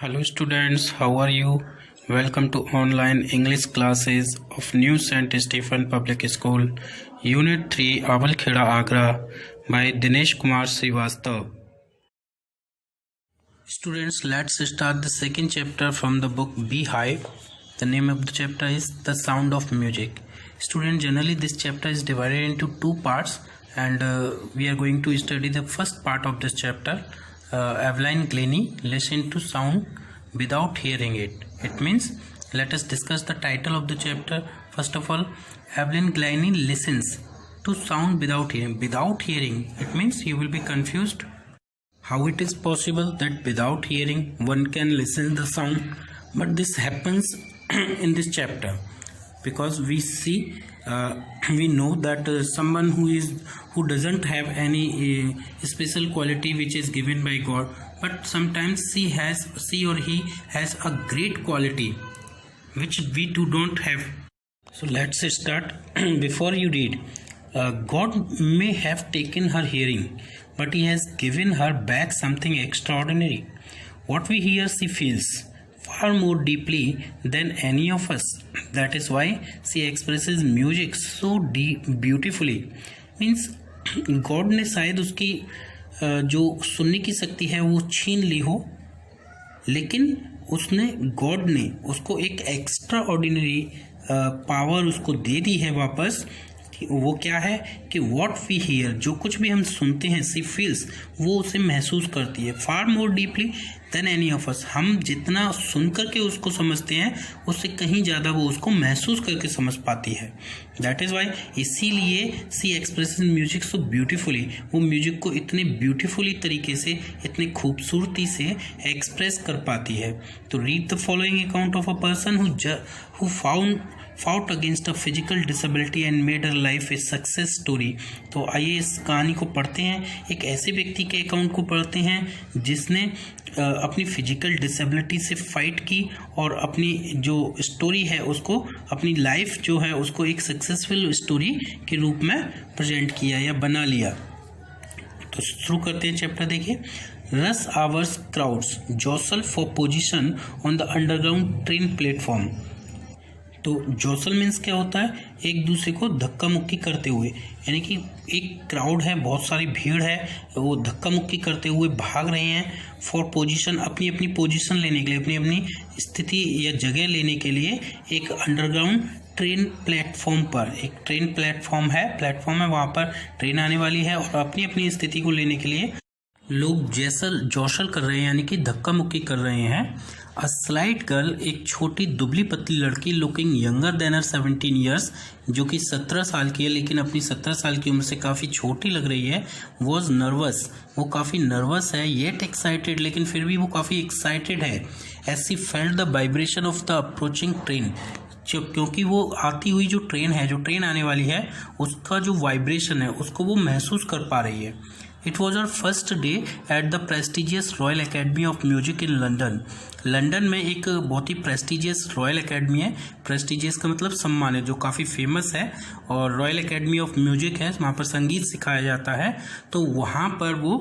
Hello students, how are you? Welcome to online English classes of New St. Stephen Public School, Unit 3, Awalkheda, Agra by Dinesh Kumar Srivastav. Students, let's start the second chapter from the book Beehive. The name of the chapter is The Sound of Music. Students, generally this chapter is divided into two parts and we are going to study the first part of this chapter. Evelyn Glennie listen to sound without hearing it. It means let us discuss the title of the chapter. First of all, Evelyn Glennie listens to sound without hearing. Without hearing, it means you will be confused. How it is possible that without hearing one can listen the sound? But this happens in this chapter because we see we know that someone who doesn't have any special quality which is given by God, but sometimes she or he has a great quality which we don't have. So let's start. Before you read, God may have taken her hearing, but he has given her back something extraordinary. What we hear she feels far more deeply than any of us. That is why she expresses music so beautifully. Means God ने शायद उसकी जो सुनने की शक्ति है वो छीन ली हो, लेकिन गॉड ने उसको एक एक्स्ट्रा ऑर्डिनरी पावर उसको दे दी है वापस. वो क्या है कि वॉट वी हियर, जो कुछ भी हम सुनते हैं, सी फील्स, वो उसे महसूस करती है far more deeply than any of us. हम जितना सुन करके उसको समझते हैं उससे कहीं ज़्यादा वो उसको महसूस करके समझ पाती है. दैट इज़ वाई, इसीलिए सी एक्सप्रेसेस म्यूजिक सो ब्यूटीफुली. वो म्यूजिक को इतने ब्यूटीफुली तरीके से, इतने खूबसूरती से एक्सप्रेस कर पाती है. तो read the following account of a person who fought against a physical disability and made her life a success story. तो आइए इस कहानी को पढ़ते हैं. एक ऐसे व्यक्ति के अकाउंट को पढ़ते हैं जिसने अपनी फिजिकल डिसेबिलिटी से फाइट की और अपनी जो स्टोरी है उसको, अपनी लाइफ जो है उसको एक सक्सेसफुल स्टोरी के रूप में प्रेजेंट किया या बना लिया. तो शुरू करते हैं चैप्टर. देखिए, rush hours crowds jostle for position on the underground train platform. तो जॉसल मीन्स क्या होता है? एक दूसरे को धक्का मुक्की करते हुए, यानी कि एक क्राउड है, बहुत सारी भीड़ है, वो धक्का मुक्की करते हुए भाग रहे हैं. फॉर पोजीशन, अपनी अपनी पोजीशन लेने के लिए, अपनी अपनी स्थिति या जगह लेने के लिए एक अंडरग्राउंड ट्रेन प्लेटफॉर्म पर. एक ट्रेन प्लेटफॉर्म है, वहाँ पर ट्रेन आने वाली है और अपनी अपनी स्थिति को लेने के लिए लोग जॉसल कर रहे हैं, यानी कि धक्का मुक्की कर रहे हैं. अ स्लाइट गर्ल, एक छोटी दुबली पतली लड़की, लुकिंग यंगर देन हर 17 ईयर्स, जो कि 17 साल की है लेकिन अपनी 17 साल की उम्र से काफ़ी छोटी लग रही है. वॉज नर्वस, वो काफ़ी नर्वस है. येट एक्साइटेड, लेकिन फिर भी वो काफ़ी एक्साइटेड है. As she felt the vibration of the approaching train, क्योंकि वो आती हुई जो ट्रेन आने वाली है उसका जो वाइब्रेशन है उसको वो महसूस कर पा रही है. It was her first day at the prestigious Royal Academy of Music in London. London में एक बहुत ही प्रेस्टिजियस रॉयल एकेडमी है. प्रेस्टिजियस का मतलब सम्मान है, जो काफ़ी फेमस है, और रॉयल एकेडमी ऑफ म्यूजिक है, वहाँ पर संगीत सिखाया जाता है. तो वहाँ पर वो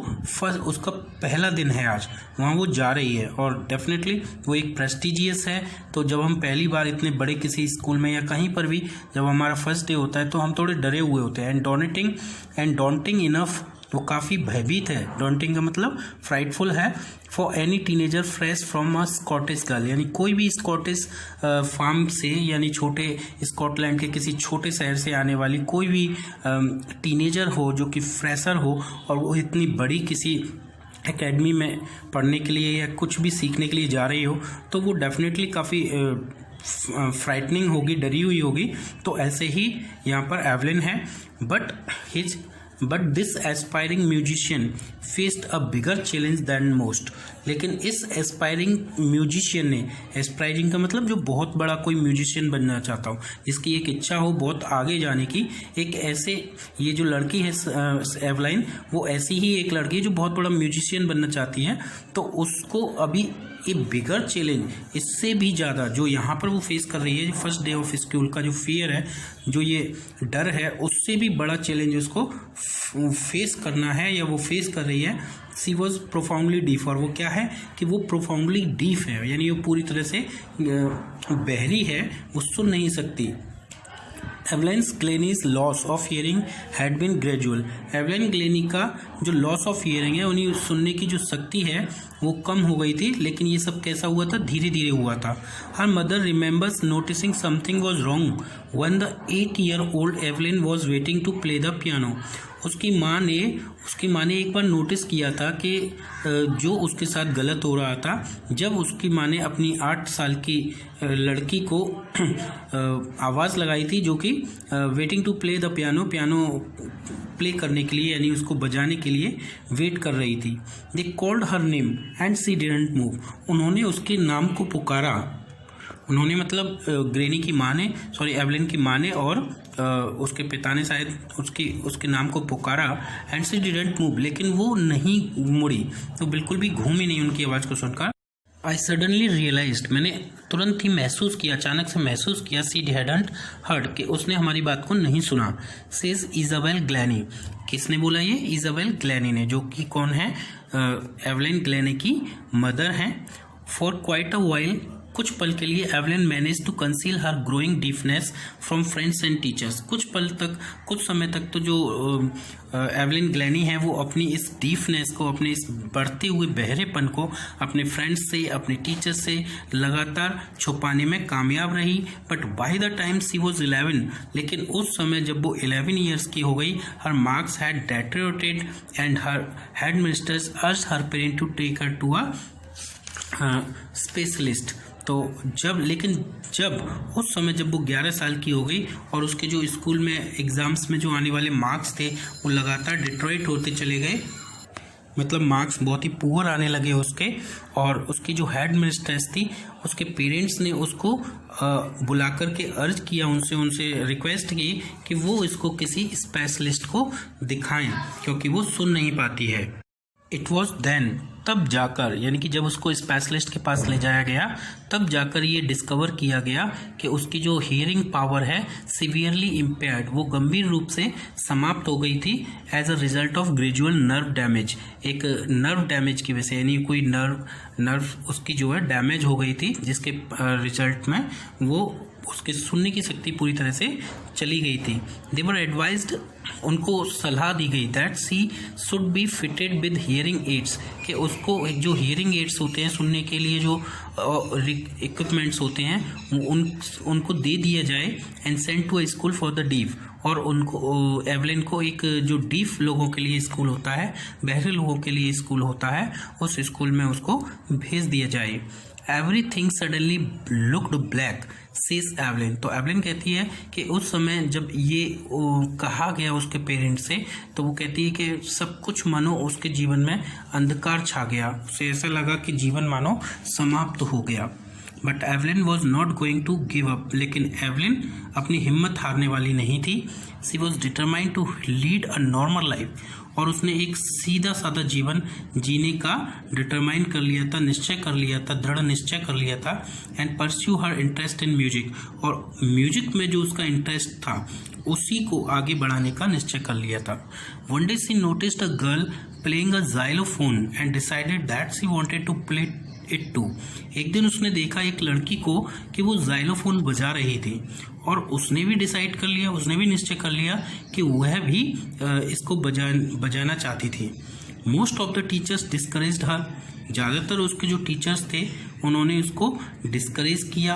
उसका पहला दिन है आज, वहाँ वो जा रही है और डेफिनेटली वो एक प्रेस्टिजियस है. तो जब हम पहली बार इतने बड़े किसी स्कूल में या कहीं पर भी जब हमारा फर्स्ट डे होता है तो हम थोड़े डरे हुए होते हैं. एंड डॉन्टिंग इनफ, वो काफ़ी भयभीत है. डॉन्टिंग का मतलब फ्राइटफुल है. For any teenager fresh from a Scottish girl, यानी कोई भी स्कॉटिश फार्म से, यानी छोटे स्कॉटलैंड के किसी छोटे शहर से आने वाली कोई भी टीनेजर हो जो कि फ्रेशर हो और वो इतनी बड़ी किसी एकेडमी में पढ़ने के लिए या कुछ भी सीखने के लिए जा रही हो, तो वो डेफिनेटली काफ़ी फ्राइटनिंग होगी, डरी हुई होगी. तो ऐसे ही यहाँ पर एवलिन है. But this aspiring musician faced a bigger challenge than most. लेकिन इस एस्पायरिंग म्यूजिशियन ने, एस्पायरिंग का मतलब जो बहुत बड़ा कोई म्यूजिशियन बनना चाहता हो, जिसकी एक इच्छा हो बहुत आगे जाने की, एक ऐसे, ये जो लड़की है एवलाइन, वो ऐसी ही एक लड़की है जो बहुत बड़ा म्यूजिशियन बनना चाहती है. तो उसको अभी ए बिगर चैलेंज, इससे भी ज़्यादा जो यहाँ पर वो फेस कर रही है, फर्स्ट डे ऑफ स्कूल का जो फियर है, जो ये डर है, उससे भी बड़ा चैलेंज उसको फेस करना है या वो फेस कर रही है। सी वॉज प्रोफाउंडली डीफ, और वो क्या है कि वो प्रोफाउंडली डीफ है, यानी वो पूरी तरह से बहरी है, वो सुन नहीं सकती। Evelyn Glennie's loss of hearing had been gradual. Evelyn Glennie का जो लॉस ऑफ हियरिंग है, उन्हें सुनने की जो शक्ति है वो कम हो गई थी, लेकिन ये सब कैसा हुआ था, धीरे धीरे हुआ था। Her mother remembers noticing something was wrong when the 8-year-old Evelyn was waiting to play the piano. उसकी माँ ने एक बार नोटिस किया था कि जो उसके साथ गलत हो रहा था, जब उसकी माँ ने अपनी 8 साल की लड़की को आवाज़ लगाई थी, जो कि waiting to play the piano play करने के लिए, यानी उसको बजाने के लिए वेट कर रही थी। They called her name and she didn't move. उन्होंने उसके नाम को पुकारा, उन्होंने मतलब ग्रेनी की माँ ने, एवलिन की माँ ने और उसके पिता ने शायद उसके नाम को पुकारा। एंड शी डिडंट मूव, लेकिन वो नहीं मुड़ी, तो बिल्कुल भी घूमी नहीं उनकी आवाज़ को सुनकर। आई सडनली रियलाइज्ड, मैंने तुरंत ही महसूस किया, अचानक से महसूस किया, शी हैडंट हर्ड, कि उसने हमारी बात को नहीं सुना। सेज इजाबेल ग्लैनी, किसने बोला ये? इजाबेल ग्लैनी ने, जो कि कौन है? एवलिन ग्लैनी की मदर हैं। फॉर क्वाइट अ वाइल, कुछ पल के लिए Evelyn manage to conceal her growing deafness from friends and teachers. कुछ समय तक तो जो एवलिन ग्लैनी है वो अपनी इस डीफनेस को, अपने इस बढ़ते हुए बहरेपन को अपने फ्रेंड्स से, अपने टीचर्स से लगातार छुपाने में कामयाब रही। But by the time she was 11, लेकिन उस समय जब वो 11 ईयर्स की हो गई, her marks had deteriorated and her head ministers urged her parent to take her to a specialist. तो जब उस समय जब वो 11 साल की हो गई और उसके जो स्कूल में एग्ज़ाम्स में जो आने वाले मार्क्स थे वो लगातार डिट्रॉइट होते चले गए, मतलब मार्क्स बहुत ही पुअर आने लगे उसके, और उसकी जो हेड मिनिस्ट्रेस थी, उसके पेरेंट्स ने उसको बुला कर के अर्ज किया, उनसे रिक्वेस्ट की कि वो इसको किसी स्पेशलिस्ट को दिखाएं, क्योंकि वो सुन नहीं पाती है। इट वॉज देन, तब जाकर, यानी कि जब उसको स्पेशलिस्ट के पास ले जाया गया, तब जाकर ये डिस्कवर किया गया कि उसकी जो हियरिंग पावर है सिवियरली इम्पेयर्ड, वो गंभीर रूप से समाप्त हो गई थी as a result of gradual nerve damage. एक नर्व डैमेज की वजह से, यानी कोई नर्व उसकी जो है डैमेज हो गई थी, जिसके रिजल्ट में वो उसके सुनने की शक्ति पूरी तरह से चली गई थी। दे वर एडवाइज्ड, उनको सलाह दी गई that she should be fitted with hearing aids, कि उसको जो हियरिंग एड्स होते हैं, सुनने के लिए जो इक्विपमेंट्स होते हैं, उनको दे दिया जाए, and send to a school for the deaf, और उनको एवलिन को एक जो डीफ लोगों के लिए स्कूल होता है, बहरे लोगों के लिए स्कूल होता है, उस स्कूल में उसको भेज दिया जाए। Everything suddenly looked black says Evelyn. तो एवलिन कहती है कि उस समय जब ये कहा गया उसके पेरेंट्स से, तो वो कहती है कि सब कुछ मानो उसके जीवन में अंधकार छा गया, उसे ऐसा लगा कि जीवन मानो समाप्त हो गया। But Evelyn was not going to give up, लेकिन एवलिन अपनी हिम्मत हारने वाली नहीं थी। She was determined to lead a normal life, और उसने एक सीधा साधा जीवन जीने का डिटरमाइन कर लिया था, निश्चय कर लिया था, दृढ़ निश्चय कर लिया था। And pursue her interest in music, और म्यूजिक में जो उसका इंटरेस्ट था उसी को आगे बढ़ाने का निश्चय कर लिया था। One day she noticed a girl playing a xylophone and decided that she wanted to play it too. एक दिन उसने देखा एक लड़की को कि वो जाइलोफोन बजा रही थी, और उसने भी डिसाइड कर लिया, उसने भी निश्चय कर लिया कि वह भी इसको बजाना चाहती थी। Most of the teachers discouraged her, ज़्यादातर उसके जो टीचर्स थे उन्होंने उसको डिस्करेज किया,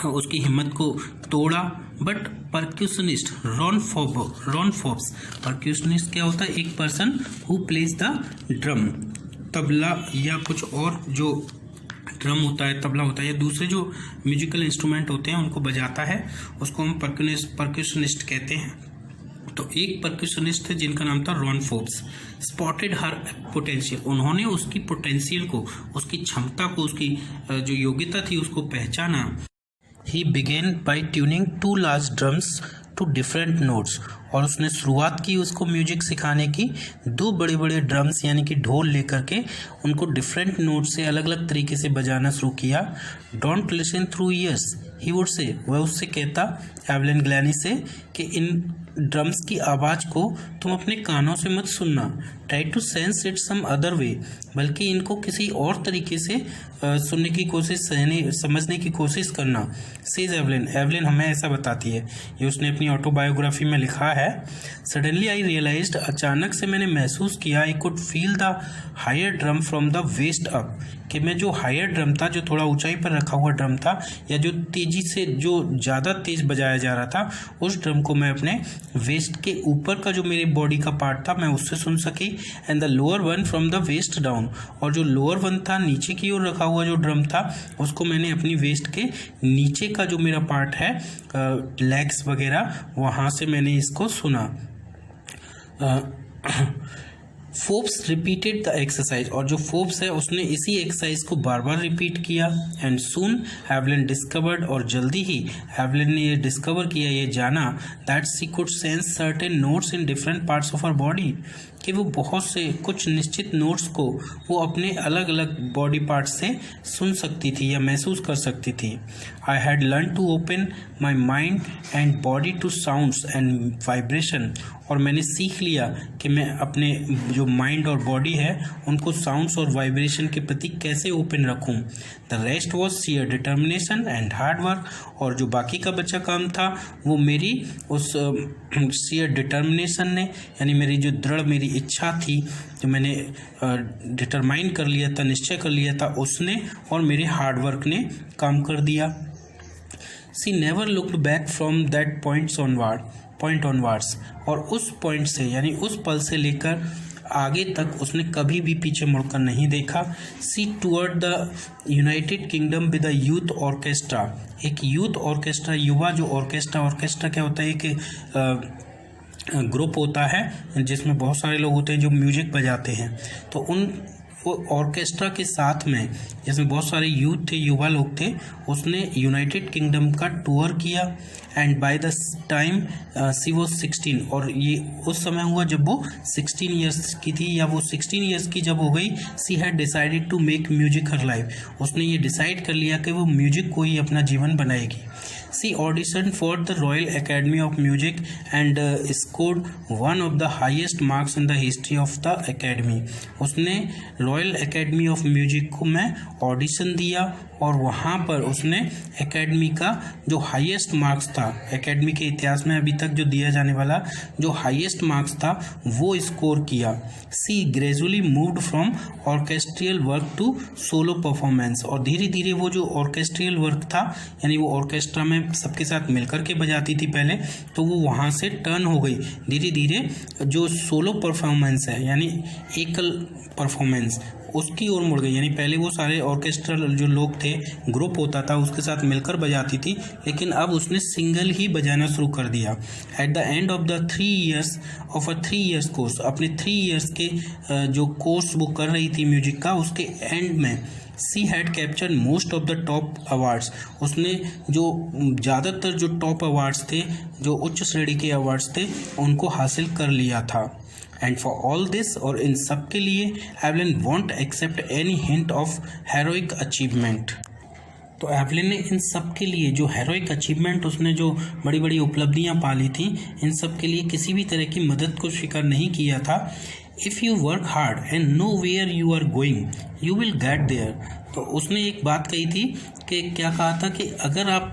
उसकी हिम्मत को तोड़ा। बट परक्यूशनिस्ट रॉन फोर्ब्स, परक्यूशनिस्ट क्या होता है? एक person who plays the drum, tabla या कुछ और जो ड्रम होता है, तबला होता है, या दूसरे जो म्यूजिकल इंस्ट्रूमेंट होते हैं उनको बजाता है, उसको हम परक्यूशनिस्ट कहते हैं। तो एक परक्यूशनिस्ट थे जिनका नाम था रॉन फोर्ब्स। स्पॉटेड हर पोटेंशियल, उन्होंने उसकी पोटेंशियल को, उसकी क्षमता को, उसकी जो योग्यता थी उसको पहचाना। She began by tuning 2 large drums to different notes, और उसने शुरुआत की उसको म्यूजिक सिखाने की 2 बड़े बड़े ड्रम्स यानी कि ढोल लेकर के उनको डिफरेंट नोट से अलग अलग तरीके से बजाना शुरू किया। Don't listen through years he would say, वह उससे कहता एवलिन ग्लैनी से कि इन ड्रम्स की आवाज़ को तुम अपने कानों से मत सुनना, try to sense it some other way, बल्कि इनको किसी और तरीके से सुनने की कोशिश, समझने की कोशिश करना। सेज एवलिन, एवलिन हमें ऐसा बताती है, ये उसने अपनी ऑटोबायोग्राफी में लिखा है। सडनली आई रियलाइज्ड, अचानक से मैंने महसूस किया, I could feel the higher drum from the waist up, कि मैं जो हायर ड्रम था, जो थोड़ा ऊंचाई पर रखा हुआ ड्रम था या जो तेज़ी से, जो ज़्यादा तेज़ बजाया जा रहा था, उस ड्रम को मैं अपने वेस्ट के ऊपर का जो मेरी बॉडी का पार्ट था मैं उससे सुन सकी। And the lower one from the waist down, और जो लोअर वन था नीचे की ओर रखा हुआ जो ड्रम था उसको मैंने अपनी वेस्ट के नीचे का जो मेरा पार्ट है, लेग्स वगैरह, वहाँ से मैंने इसको सुना। फोर्ब्स रिपीटेड द एक्सरसाइज, और जो फोर्ब्स है उसने इसी एक्सरसाइज को बार बार रिपीट किया। एंड सून एवलिन डिस्कवर्ड, और जल्दी ही एवलिन ने ये डिस्कवर किया, ये जाना, that she could sense certain notes in different parts of her body, कि वो बहुत से कुछ निश्चित नोट्स को वो अपने अलग अलग बॉडी पार्ट्स से सुन सकती थी या महसूस कर सकती थी। I had learn to open my mind and body to sounds and vibration, और मैंने सीख लिया कि मैं अपने जो माइंड और बॉडी है उनको साउंड्स और वाइब्रेशन के प्रति कैसे ओपन रखूं। The rest was share determination and hard work, और जो बाकी का बचा काम था वो मेरी उस शेयर डिटर्मिनेशन ने, यानी मेरी जो दृढ़ मेरी इच्छा थी, जो मैंने डिटरमाइन कर लिया था, निश्चय कर लिया था, उसने और मेरे हार्ड वर्क ने काम कर दिया। She never looked back from that point onwards, और उस पॉइंट से, यानी उस पल से लेकर आगे तक उसने कभी भी पीछे मुड़कर नहीं देखा। She toured the United Kingdom with the youth orchestra, एक यूथ ऑर्केस्ट्रा, युवा जो ऑर्केस्ट्रा क्या होता है, एक ग्रुप होता है जिसमें बहुत सारे लोग होते हैं जो म्यूजिक बजाते हैं, तो वो ऑर्केस्ट्रा के साथ में जिसमें बहुत सारे यूथ थे, युवा लोग थे, उसने यूनाइटेड किंगडम का टूर किया। And by the time she was 16, और ये उस समय हुआ जब वो 16 ईयर्स की थी, या वो 16 ईयर्स की जब हो गई, she had decided to make music her life, उसने ये डिसाइड कर लिया कि वो म्यूजिक को ही अपना जीवन बनाएगी। She auditioned for the Royal Academy of Music and scored one of the highest marks in the history of the Academy. उसने Royal Academy of Music को में ऑडिशन दिया, और वहाँ पर उसने एकेडमी का जो हाईएस्ट मार्क्स था, एकेडमी के इतिहास में अभी तक जो दिया जाने वाला जो हाईएस्ट मार्क्स था वो स्कोर किया। She gradually moved from orchestral work to solo performance, और धीरे धीरे वो जो ऑर्केस्ट्रियल वर्क था, यानी वो ऑर्केस्ट्रा में सबके साथ मिलकर के बजाती थी पहले, तो वो वहाँ से टर्न हो गई धीरे धीरे जो सोलो परफॉर्मेंस है, यानी एकल परफॉर्मेंस, उसकी ओर मुड़ गई। यानी पहले वो सारे ऑर्केस्ट्रल जो लोग थे, ग्रुप होता था, उसके साथ मिलकर बजाती थी, लेकिन अब उसने सिंगल ही बजाना शुरू कर दिया। At the end of the 3 years of a 3 years course, अपने 3 years के जो कोर्स वो कर रही थी म्यूजिक का, उसके एंड में she had captured most of the top awards, उसने जो ज़्यादातर जो टॉप अवार्ड्स थे, जो उच्च श्रेणी के अवार्ड्स थे, उनको हासिल कर लिया था। एंड फॉर ऑल दिस, और इन सब के लिए, Evelyn won't accept any hint of heroic achievement. तो एवलिन ने इन सब के लिए जो हेरोइक अचीवमेंट, उसने जो बड़ी बड़ी उपलब्धियां पाली थी, इन सब के लिए किसी भी तरह की मदद को स्वीकार नहीं किया था। If you work hard and know where you are going you will get there. तो उसने एक बात कही थी कि क्या कहा था कि अगर आप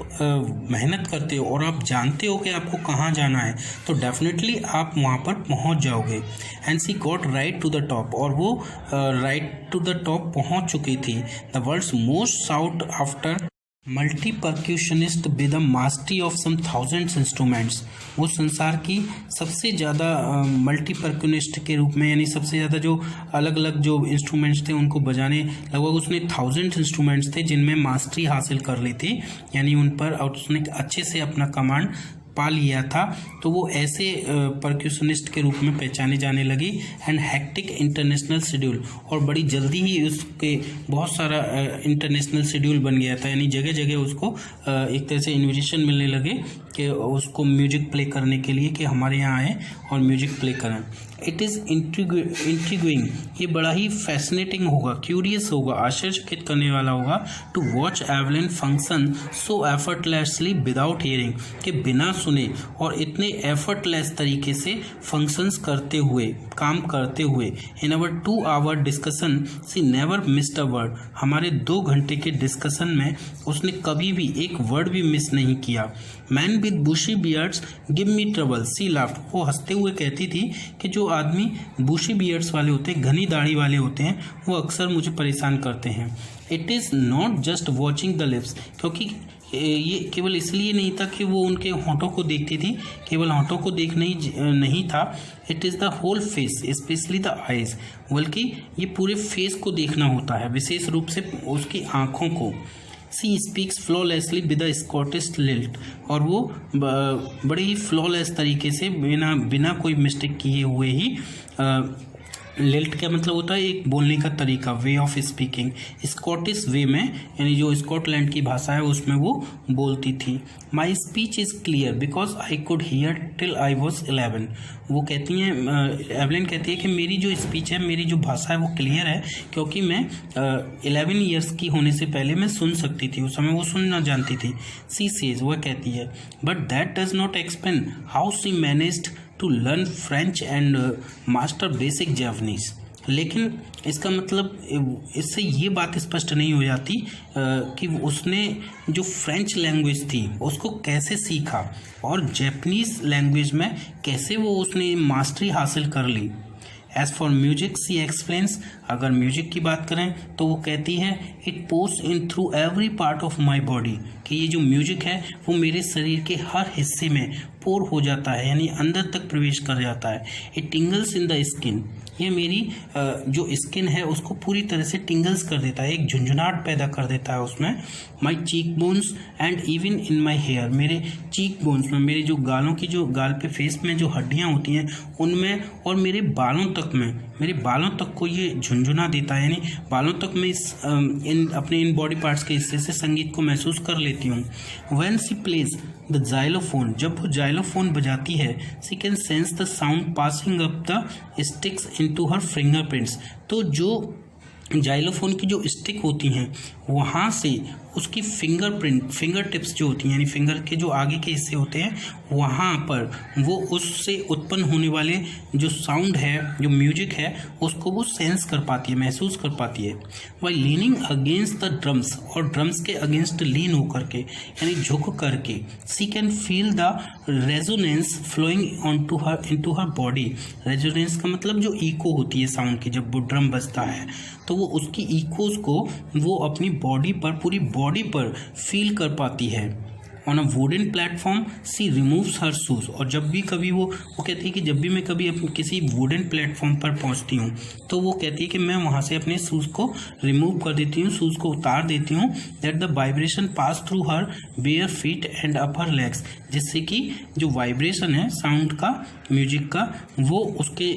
मेहनत करते हो और आप जानते हो कि आपको कहाँ जाना है, तो डेफिनेटली आप वहाँ पर पहुँच जाओगे। And she got right to the top, और वो राइट टू द टॉप पहुँच चुकी थी। The world's most sought after multi percussionist with the mastery of some thousands instruments, वो संसार की सबसे ज़्यादा मल्टी परक्यूनिस्ट के रूप में, यानी सबसे ज़्यादा जो अलग अलग जो इंस्ट्रूमेंट्स थे उनको बजाने, लगभग उसने थाउजेंड्स इंस्ट्रूमेंट्स थे जिनमें मास्टरी हासिल कर ली थी, यानी उन पर, और उसने अच्छे से अपना कमांड पा लिया था। तो वो ऐसे परक्यूशनिस्ट के रूप में पहचाने जाने लगी। एंड हेक्टिक इंटरनेशनल शेड्यूल, और बड़ी जल्दी ही उसके बहुत सारा इंटरनेशनल शेड्यूल बन गया था, यानी जगह जगह उसको एक तरह से इन्विटेशन मिलने लगे कि उसको म्यूजिक प्ले करने के लिए कि हमारे यहाँ आए और म्यूजिक प्ले करें। इट इज़ इंट्रिग्विंग, ये बड़ा ही फैसिनेटिंग होगा, क्यूरियस होगा, आश्चर्यचकित करने वाला होगा to watch Evelyn function so effortlessly without hearing, कि बिना सुने और इतने एफर्टलेस तरीके से फंक्शंस करते हुए, काम करते हुए। In our 2 hour discussion she never missed a word, हमारे 2 घंटे के डिस्कशन में उसने कभी भी एक वर्ड भी मिस नहीं किया। Man with bushy beards give me trouble, she laughed, वो हंसते हुए कहती थी कि जो आदमी बुशी बियर्ड्स वाले होते हैं, घनी दाढ़ी वाले होते हैं, वो अक्सर मुझे परेशान करते हैं। It is not just watching the lips, क्योंकि ये केवल इसलिए नहीं था कि वो उनके होंठों को देखती थी, केवल होंठों को देखना ही नहीं था। It is the whole face specially the eyes, बल्कि ये पूरे फेस को देखना होता है, विशेष रूप से उसकी आँखों को। She speaks flawlessly with a Scottish lilt, और वो बड़े ही फ्लॉलेस तरीके से बिना कोई मिस्टेक किए हुए ही लिल्ट का मतलब होता है एक बोलने का तरीका, वे ऑफ स्पीकिंग, स्कॉटिश वे में, यानी जो स्कॉटलैंड की भाषा है उसमें वो बोलती थी। My speech is clear because I could hear till I was 11, वो कहती हैं, एवलिन कहती है कि मेरी जो स्पीच है, मेरी जो भाषा है वो क्लियर है, क्योंकि मैं 11 ईयर्स की होने से पहले मैं सुन सकती थी, उस समय वो सुनना जानती थी। सी सेज, वह कहती है, but that does not explain how she managed to learn French and master basic Japanese, लेकिन इसका मतलब इससे ये बात स्पष्ट नहीं हो जाती कि उसने जो फ्रेंच लैंग्वेज थी उसको कैसे सीखा और जापानीज लैंग्वेज में कैसे वो उसने मास्टरी हासिल कर ली। As for music she explains, अगर म्यूजिक की बात करें तो वो कहती है, it pours in through every part of my body, कि ये जो म्यूजिक है वो मेरे शरीर के हर हिस्से में पोर हो जाता है, यानी अंदर तक प्रवेश कर जाता है। इट टिंगल्स इन द स्किन, ये मेरी जो स्किन है उसको पूरी तरह से टिंगल्स कर देता है, एक झुंझुनाहट पैदा कर देता है उसमें। My cheek bones and even in my hair, मेरे चीक बोन्स में, मेरे जो गालों की जो गाल पे फेस में जो हड्डियाँ होती हैं उनमें, और मेरे बालों तक में, मेरे बालों तक को ये झुंझुना देता है, यानी बालों तक मैं अपने इन बॉडी पार्ट्स के हिस्से से संगीत को महसूस कर लेती हूँ। When she plays the xylophone, जब वो जाइलोफोन बजाती है, she can sense the sound passing up the sticks into her fingerprints, तो जो जाइलोफोन की जो स्टिक होती हैं वहाँ से उसकी फिंगर टिप्स जो होती हैं, यानी फिंगर के जो आगे के हिस्से होते हैं, वहाँ पर वो उससे उत्पन्न होने वाले जो साउंड है, जो म्यूजिक है, उसको वो सेंस कर पाती है, महसूस कर पाती है। By leaning against the drums, और ड्रम्स के अगेंस्ट लीन होकर के, यानी झुक करके, she can feel the resonance flowing into her body. Resonance का मतलब जो इको होती है साउंड की, जब वो ड्रम बजता है तो वो उसकी इकोज को वो अपनी बॉडी पर, पूरी बॉडी पर फील कर पाती है। On a wooden platform she removes her shoes, और जब भी कभी वो कहती है कि जब भी मैं कभी किसी वुडन प्लेटफॉर्म पर पहुंचती हूँ तो वो कहती है कि मैं वहाँ से अपने शूज़ को रिमूव कर देती हूँ, शूज़ को उतार देती हूँ, that the vibration pass through her bare feet and upper legs, जिससे कि जो वाइब्रेशन है साउंड का, म्यूजिक का, वो उसके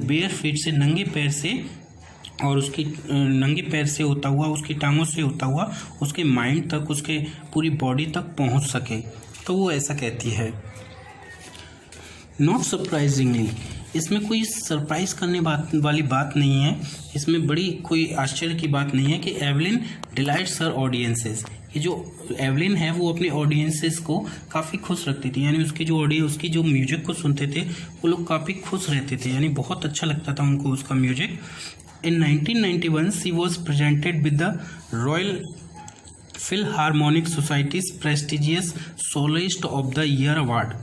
बेयर फीट से, नंगे पैर से, और उसकी नंगे पैर से होता हुआ, उसकी टांगों से होता हुआ उसके माइंड तक, उसके पूरी बॉडी तक पहुंच सके, तो वो ऐसा कहती है। नॉट सरप्राइजिंगली, इसमें कोई सरप्राइज करने वाली बात नहीं है, इसमें बड़ी कोई आश्चर्य की बात नहीं है कि एवलिन डिलाइट्स हर ऑडियंसेस, ये जो एवलिन है वो अपने ऑडियंसेस को काफ़ी खुश रखती थी, यानी उसकी जो ऑडियंस, उसकी जो म्यूजिक को सुनते थे वो लोग काफ़ी खुश रहते थे, यानी बहुत अच्छा लगता था उनको उसका music. In 1991, she was presented with the Royal Philharmonic Society's prestigious Soloist of the Year Award,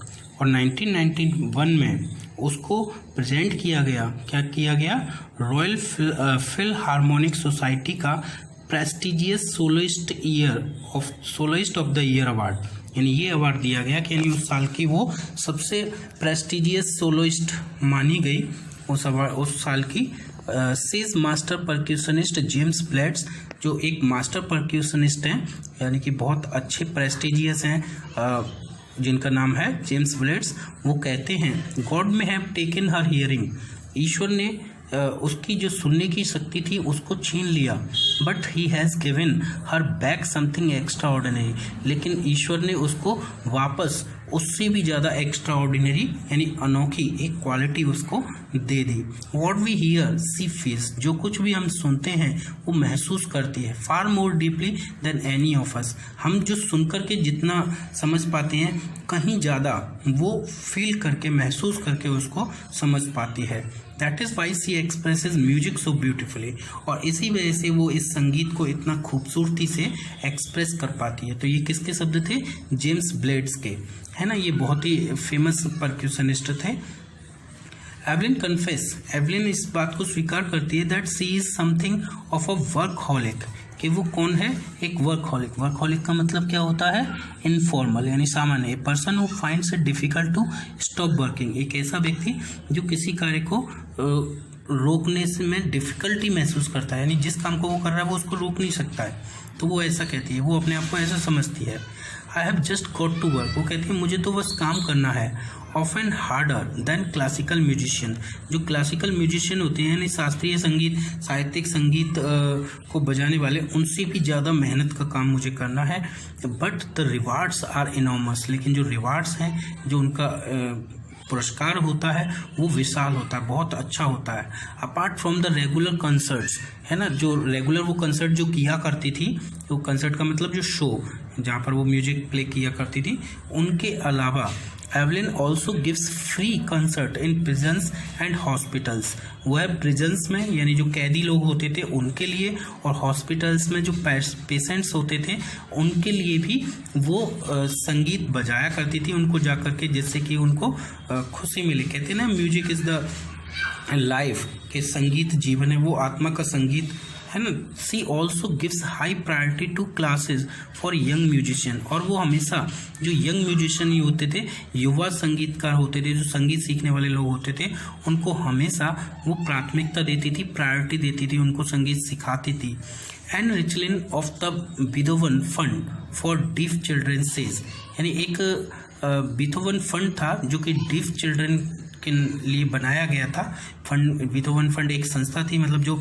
और 1991 में उसको प्रेजेंट किया गया, क्या किया गया, रॉयल फिलहार्मोनिक सोसाइटी का prestigious soloist of the year award, यानी ये अवार्ड दिया गया कि यानी उस साल की वो सबसे प्रेस्टिजियस सोलोइस्ट मानी गई उस साल की। सेज मास्टर परक्यूशनिस्ट जेम्स ब्लेड्स, जो एक मास्टर परक्यूशनिस्ट हैं, यानी कि बहुत अच्छे प्रेस्टिजियस हैं, जिनका नाम है जेम्स ब्लेड्स, वो कहते हैं, गॉड में हैव टेकन हर हियरिंग, ईश्वर ने उसकी जो सुनने की शक्ति थी उसको छीन लिया, but he has given her back something extra ordinary, लेकिन ईश्वर ने उसको वापस उससे भी ज़्यादा एक्स्ट्रा ऑर्डिनरी यानी अनोखी एक क्वालिटी उसको दे दी। What we hear she feels, जो कुछ भी हम सुनते हैं वो महसूस करती है, far more deeply than any of us, हम जो सुनकर के जितना समझ पाते हैं कहीं ज़्यादा वो फील करके महसूस करके उसको समझ पाती है। That is why she expresses music so beautifully, और इसी वजह से वो इस संगीत को इतना खूबसूरती से एक्सप्रेस कर पाती है। तो ये किसके शब्द थे? जेम्स ब्लेड्स के, है ना, ये बहुत ही फेमस परक्यूशनिस्ट थे। एवलिन कन्फेस, एवलिन इस बात को स्वीकार करती है that she is something of a workaholic, कि वो कौन है? एक वर्कहॉलिक। वर्कहॉलिक का मतलब क्या होता है? इनफॉर्मल यानी सामान्य, a person who finds it difficult to stop working, एक ऐसा व्यक्ति जो किसी कार्य को रोकने से में डिफिकल्टी महसूस करता है, यानी जिस काम को वो कर रहा है वो उसको रोक नहीं सकता है, तो वो ऐसा कहती है, वो अपने आप को ऐसा समझती है। I have just got to work, वो कहती है मुझे तो बस काम करना है। Often harder than classical musician, जो क्लासिकल म्यूजिशियन होते हैं यानी शास्त्रीय संगीत, साहित्यिक संगीत को बजाने वाले, उनसे भी ज़्यादा मेहनत का काम मुझे करना है। But the rewards are enormous, लेकिन जो रिवार्ड्स हैं, जो उनका पुरस्कार होता है वो विशाल होता है, बहुत अच्छा होता है। Apart from the regular concerts, है ना, जो रेगुलर वो कंसर्ट जो किया करती थी, तो कंसर्ट का मतलब जो शो जहाँ पर वो म्यूजिक प्ले किया करती थी, उनके अलावा Evelyn also gives free concert in prisons and hospitals, वह प्रिजन्स में यानी जो कैदी लोग होते थे उनके लिए, और हॉस्पिटल्स में जो पेशेंट्स होते थे उनके लिए भी वो संगीत बजाया करती थी उनको जा कर के, जिससे कि उनको खुशी मिले। कहते हैं ना, म्यूजिक इज़ द लाइफ, के संगीत जीवन है, वो आत्मा का संगीत है ना। She also gives high priority to classes for young musician, और वो हमेशा जो यंग म्यूजिशियन ही होते थे, युवा संगीतकार होते थे, जो संगीत सीखने वाले लोग होते थे, उनको हमेशा वो प्राथमिकता देती थी, प्रायोरिटी देती थी, उनको संगीत सिखाती थी। And रिचलिन of the Beethoven fund for deaf children says, यानी एक बीथोवन फंड था जो कि डीफ चिल्ड्रन के लिए बनाया गया था। फंड, बीथोवन फंड एक संस्था थी, मतलब जो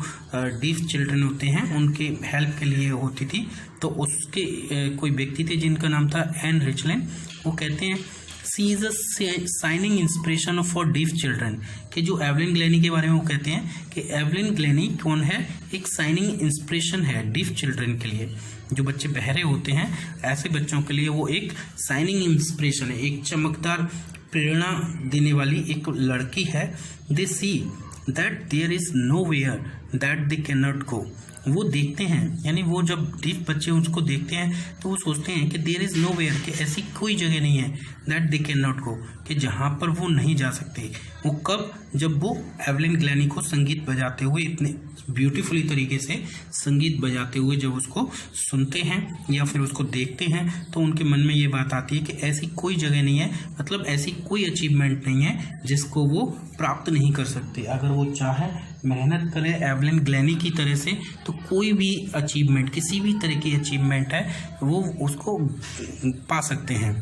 डीफ चिल्ड्रन होते हैं उनके हेल्प के लिए होती थी। तो उसके कोई व्यक्ति थे जिनका नाम था एन रिचलिन, वो कहते हैं she is a shining inspiration for deaf children, कि जो एवलिन ग्लेनी के बारे में वो कहते हैं कि एवलिन ग्लेनी कौन है? एक साइनिंग इंस्पिरेशन है डीफ चिल्ड्रन के लिए, जो बच्चे बहरे होते हैं ऐसे बच्चों के लिए वो एक साइनिंग इंस्पिरेशन है, एक चमकदार प्रेरणा देने वाली एक लड़की है। They see that there is nowhere that they can not go, वो देखते हैं, यानी वो जब डीफ बच्चे उसको देखते हैं तो वो सोचते हैं कि देयर इज़ नो वेयर, कि ऐसी कोई जगह नहीं है, दैट दे कैन नॉट गो, कि जहाँ पर वो नहीं जा सकते। वो कब? जब वो एवलिन ग्लेनी को संगीत बजाते हुए, इतने ब्यूटीफुली तरीके से संगीत बजाते हुए जब उसको सुनते हैं या फिर उसको देखते हैं, तो उनके मन में ये बात आती है कि ऐसी कोई जगह नहीं है, मतलब ऐसी कोई अचीवमेंट नहीं है जिसको वो प्राप्त नहीं कर सकते। अगर वो चाहे, मेहनत करें एवलिन ग्लेनी की तरह से, तो कोई भी अचीवमेंट, किसी भी तरह की अचीवमेंट है वो उसको पा सकते हैं।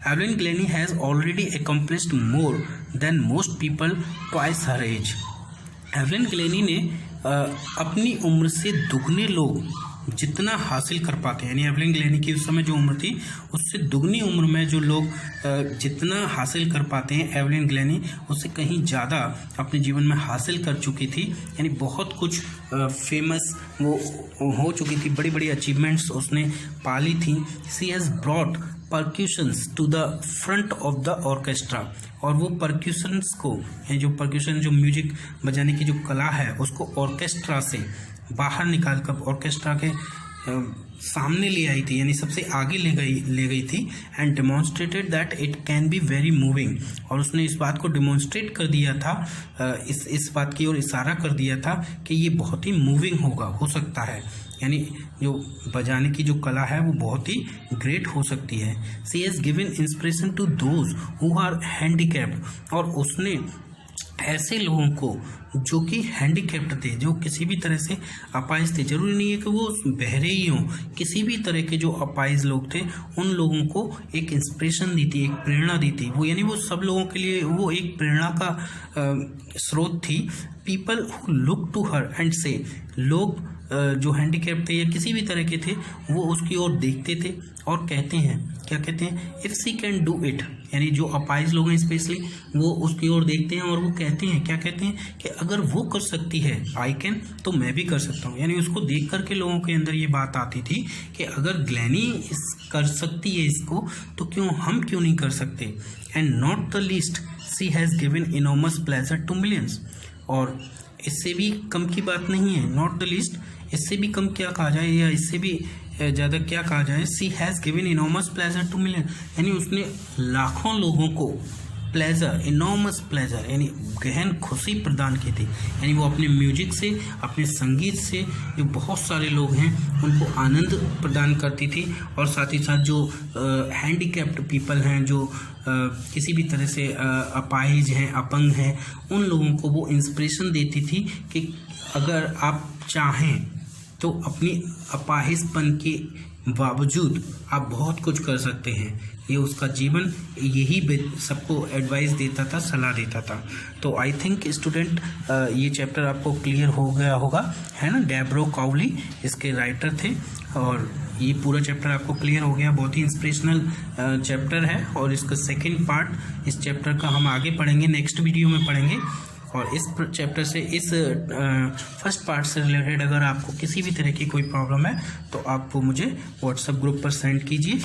Evelyn Glennie has already accomplished more than most people twice her age, Evelyn Glennie ने अपनी उम्र से दुगने लोग जितना हासिल कर पाते हैं, यानी एवलिन ग्लेनी की उस समय जो उम्र थी उससे दुगनी उम्र में जो लोग जितना हासिल कर पाते हैं, एवलिन ग्लेनी उससे कहीं ज़्यादा अपने जीवन में हासिल कर चुकी थी, यानी बहुत कुछ फेमस वो हो चुकी थी, बड़ी बड़ी अचीवमेंट्स उसने पाली थी। She has brought percussions to the front of the orchestra, और वो परक्यूशंस को, जो परक्यूशन जो म्यूजिक बजाने की जो कला है उसको ऑर्केस्ट्रा से बाहर निकाल कर ऑर्केस्ट्रा के सामने ले आई थी, यानी सबसे आगे ले गई थी। And demonstrated that it can be very moving, और उसने इस बात को डेमोन्स्ट्रेट कर दिया था, इस बात की ओर इशारा कर दिया था कि ये बहुत ही मूविंग हो सकता है, यानी जो बजाने की जो कला है वो बहुत ही ग्रेट हो सकती है। She has given inspiration to those who are handicapped, और उसने ऐसे लोगों को जो कि हैंडीकैप्ड थे, जो किसी भी तरह से अपाहिज थे, जरूरी नहीं है कि वो बहरे ही हों, किसी भी तरह के जो अपाहिज लोग थे उन लोगों को एक इंस्पिरेशन दी थी, एक प्रेरणा दी थी वो, यानी वो सब लोगों के लिए वो एक प्रेरणा का स्रोत थी। People who look to her and say, लोग जो हैंडीकैप थे या किसी भी तरह के थे वो उसकी ओर देखते थे और कहते हैं, क्या कहते हैं, if she can do it, यानी जो अपाहिज लोग हैं स्पेशली वो उसकी ओर देखते हैं और वो कहते हैं, क्या कहते हैं कि अगर वो कर सकती है आई कैन, तो मैं भी कर सकता हूँ। यानी उसको देख करके लोगों के अंदर ये बात आती थी कि अगर ग्लैनी कर सकती है इसको तो हम क्यों नहीं कर सकते। And not the least she has given enormous pleasure to millions, और इससे भी कम की बात नहीं है, नॉट द लीस्ट, इससे भी कम क्या कहा जाए या इससे भी ज़्यादा क्या कहा जाए, she has given enormous pleasure two million, यानी उसने लाखों लोगों को प्लेजर, इनॉर्मस प्लेजर यानी गहन खुशी प्रदान की थी। यानी वो अपने म्यूजिक से, अपने संगीत से जो बहुत सारे लोग हैं उनको आनंद प्रदान करती थी, और साथ ही साथ जो हैंडीकैप्ड पीपल हैं, जो किसी भी तरह से अपाहिज हैं, अपंग हैं, उन लोगों को वो इंस्पिरेशन देती थी कि अगर आप चाहें तो अपनी अपाहिजपन के बावजूद आप बहुत कुछ कर सकते हैं। ये उसका जीवन यही सबको एडवाइस देता था, सलाह देता था। तो आई थिंक स्टूडेंट ये चैप्टर आपको क्लियर हो गया होगा, है ना। डेब्रो काउली इसके राइटर थे और ये पूरा चैप्टर आपको क्लियर हो गया। बहुत ही इंस्पिरेशनल चैप्टर है और इसका सेकेंड पार्ट इस चैप्टर का हम आगे पढ़ेंगे, नेक्स्ट वीडियो में पढ़ेंगे। और इस चैप्टर से, इस फर्स्ट पार्ट से रिलेटेड अगर आपको किसी भी तरह की कोई प्रॉब्लम है तो आप मुझे व्हाट्सएप ग्रुप पर सेंड कीजिए।